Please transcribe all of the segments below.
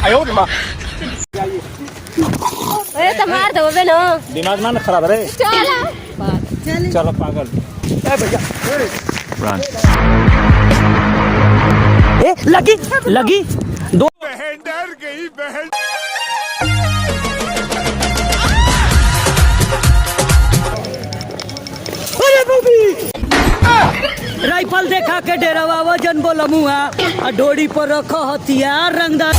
अरे तो मार दो बे ना, दिमाग ना खराब है। चलो पागल। ए लगी लगी दो बहन डर गई बहन। अरे बबी राइफल देखा के डेरावा वजन बोला मुआ डोरी पर रखो हथियार रंगदार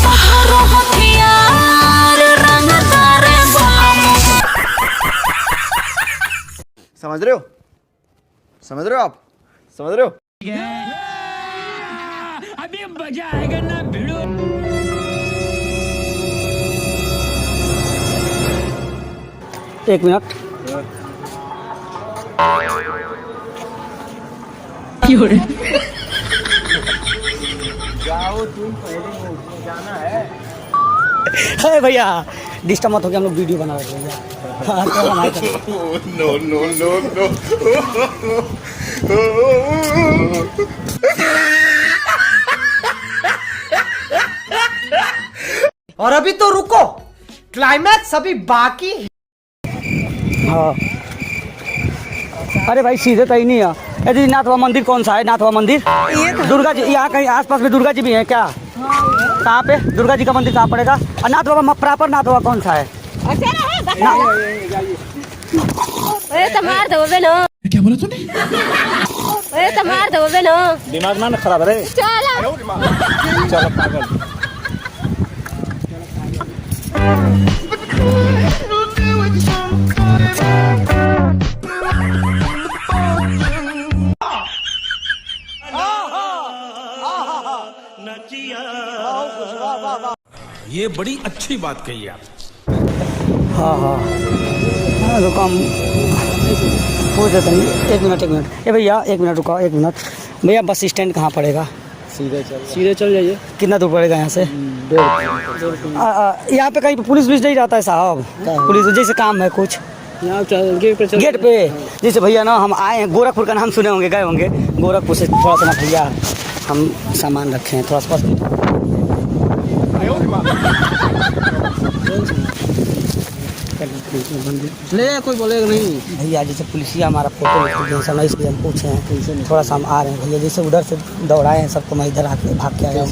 समझ रहे हो? समझ रहे हो आप? समझ रहे हो? अभी मजा आएगा ना भिड़ो। एक मिनट जाओ तुम पहले जाना है भैया डिस्टर्ब मत हो गया, हम लोग वीडियो बना रहे हैं भैया। हाँ, तो नो नो नो नो। और अभी तो रुको, क्लाइमैक्स अभी बाकी है। हाँ अरे भाई सीधे तो ही नहीं है। यदि नाथवा मंदिर कौन सा है? नाथवा मंदिर दुर्गा जी, यहाँ कहीं आसपास में दुर्गा जी भी है क्या? कहाँ पे दुर्गा जी का मंदिर कहाँ पड़ेगा? और नाथवा प्रॉपर नाथवा कौन सा है? अरे तो मार दो बे ना, क्या बोला तूने? अरे तो मार दो बे ना, दिमाग ना खराब है। चलो पागल। ये बड़ी अच्छी बात कही आप। हाँ हाँ हाँ रुको हम पूछ देते हैं। एक मिनट ए भैया एक मिनट रुको, एक मिनट भैया बस स्टैंड कहाँ पड़ेगा? सीधे चल जाइए। कितना दूर पड़ेगा यहाँ से? यहाँ पे कहीं पे पुलिस नहीं रहता है साहब? पुलिस जैसे काम है कुछ यहाँ गेट पे जैसे भैया ना हम आए हैं गोरखपुर का नाम सुने होंगे, गए होंगे गोरखपुर से थोड़ा सा ना भैया हम सामान रखे हैं थोड़ा सा ले कोई बोलेगा नहीं भैया। जैसे पुलिसिया हमारा फोटो जैसा नहीं इसलिए हम पूछे हैं, थोड़ा सा हम आ रहे हैं भैया। जैसे उधर से दौड़ाए हैं सबको, मैं इधर आके भाग के आया।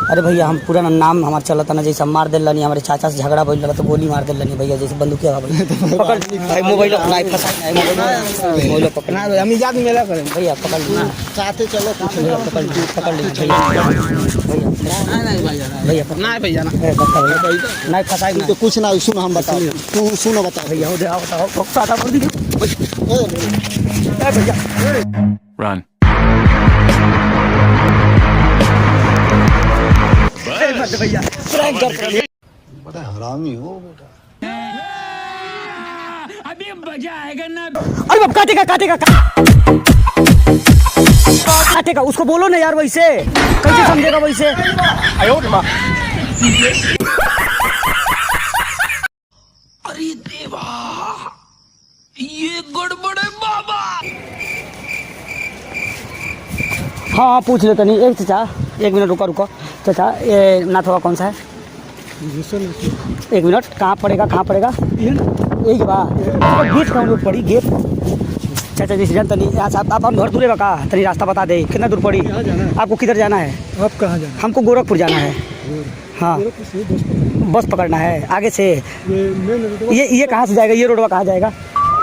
अरे भैया हम पूरा नाम हमारा चला था ना, जैसे हम मार दिल हमारे चाचा से झगड़ा बोल रहा तो गोली मार दिल भैया। जैसे बंदूकिया पकड़ भाई मोबाइल पकड़ना हम याद मेला करें भैया, पकड़ लेना चाहते चलो पकड़ लीजिए भैया भैया नहीं फंसाई तो कुछ ना सुनो, हम बता तू सुनो बता भैया हो जाओ बताओ बोल दीजिए भैया। रन भैया बड़ा हरामी हो बेटा। अभी मजा आएगा ना। अरे बाप काटेगा उसको बोलो ना यार, वैसे कैसे समझेगा वैसे? अरे देवा ये गड़बड़ है बाबा। हाँ पूछ लेते नहीं। एक चाचा एक मिनट रुको चाचा, ये नाथवा कौन सा है? एक मिनट कहाँ पड़ेगा एक बार गेट कहाँ लोग पड़ी गेट? चाचा जी जानता नहीं आप हम घर दूर है का तनी रास्ता बता दे कितना दूर पड़ी? आपको किधर जाना है? आप कहाँ जाना? हमको गोरखपुर जाना है। हाँ बस पकड़ना है आगे से। ये कहाँ से जाएगा? ये रोडवा कहाँ जाएगा?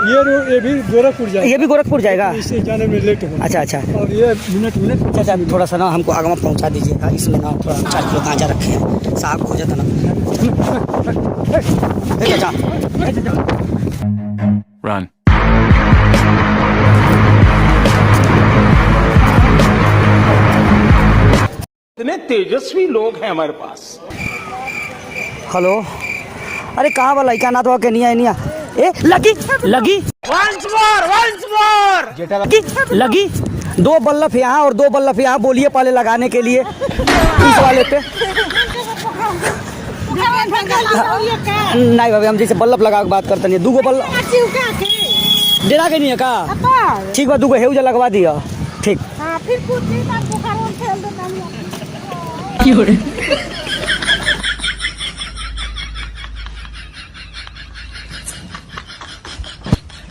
ये भी गोरखपुर जाएगा। ये भी गोरखपुर जाएगा? इससे जाने में लेट होगा। अच्छा और ये मिनट चाचा थोड़ा सा ना हमको आगे में पहुँचा दीजिएगा। इसमें ना थोड़ा 4 किलो गांजा रखे हैं, साहब खोजा था ना। चाचा रन इतने तेजस्वी लोग हैं हमारे पास। हेलो अरे कहाँ वाला क्या नाथ के नहीं आ ए लगी Once more! लगी 2 बल्लफ यहाँ और 2 बल्लफ यहाँ बोलिए पहले लगाने के लिए इस वाले पे। नहीं भाभी हम जैसे बल्लफ लगा के बात करते नहीं। 2 बल्लफ डेरा के नहीं है का? ठीक बा 2 हेउजा लगवा दिया ठीक।